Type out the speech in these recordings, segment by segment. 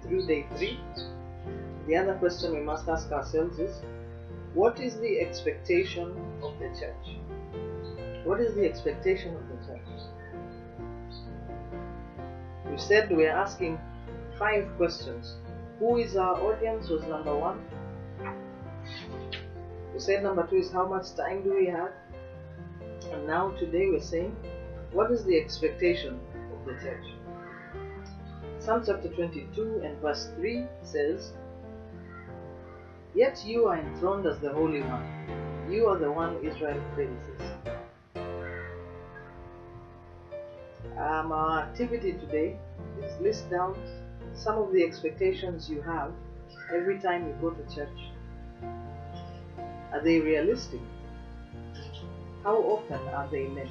through day 3. The other question we must ask ourselves is, what is the expectation of the church? What is the expectation of the church? We said we are asking 5 questions. Who is our audience was number 1. We said number 2 is how much time do we have? And now today we're saying, what is the expectation of the church? Psalm chapter 22 and verse 3 says, "Yet you are enthroned as the Holy One. You are the one Israel praises." Our activity today is list down some of the expectations you have every time you go to church. Are they realistic? How often are they met?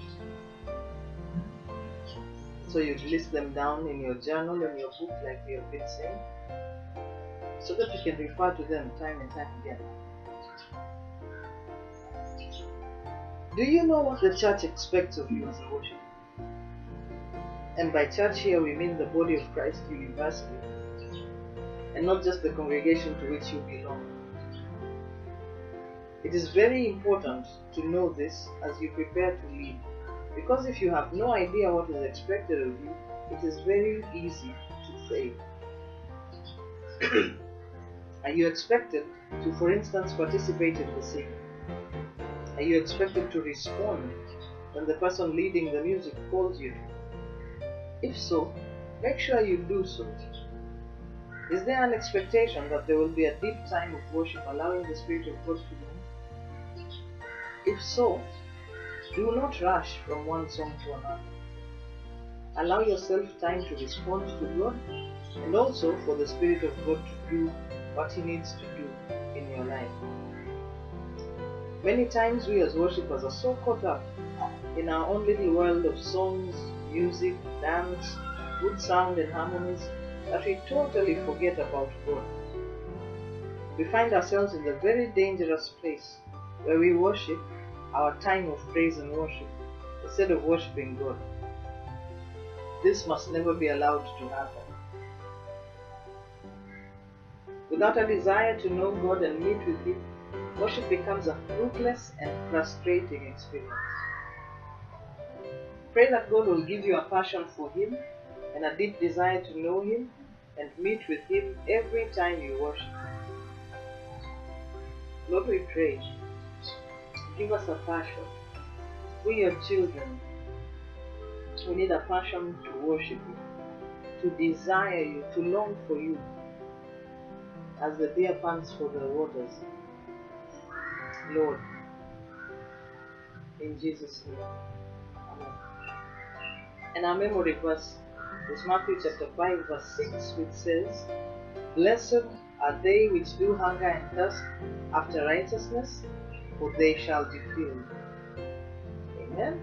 So you list them down in your journal and your book like we have been saying, so that you can refer to them time and time again. Do you know what the church expects of you as a worshiper? And by church here we mean the body of Christ universally, and not just the congregation to which you belong. It is very important to know this as you prepare to lead, because if you have no idea what is expected of you, it is very easy to fail. Are you expected to, for instance, participate in the singing? Are you expected to respond when the person leading the music calls you to? If so, make sure you do so. Is there an expectation that there will be a deep time of worship allowing the Spirit of God to move? If so, do not rush from one song to another. Allow yourself time to respond to God, and also for the Spirit of God to do what He needs to do in your life. Many times we as worshippers are so caught up in our own little world of songs, music, dance, good sound and harmonies that we totally forget about God. We find ourselves in the very dangerous place where we worship our time of praise and worship instead of worshiping God. This must never be allowed to happen. Without a desire to know God and meet with Him, worship becomes a fruitless and frustrating experience. Pray that God will give you a passion for Him and a deep desire to know Him and meet with Him every time you worship. Lord, we pray, give us a passion. We, your children, we need a passion to worship You, to desire You, to long for You, as the deer pants for the waters. Lord, in Jesus' name, Amen. And our memory verse is Matthew chapter 5 verse 6, which says, "Blessed are they which do hunger and thirst after righteousness, for they shall be filled." Amen.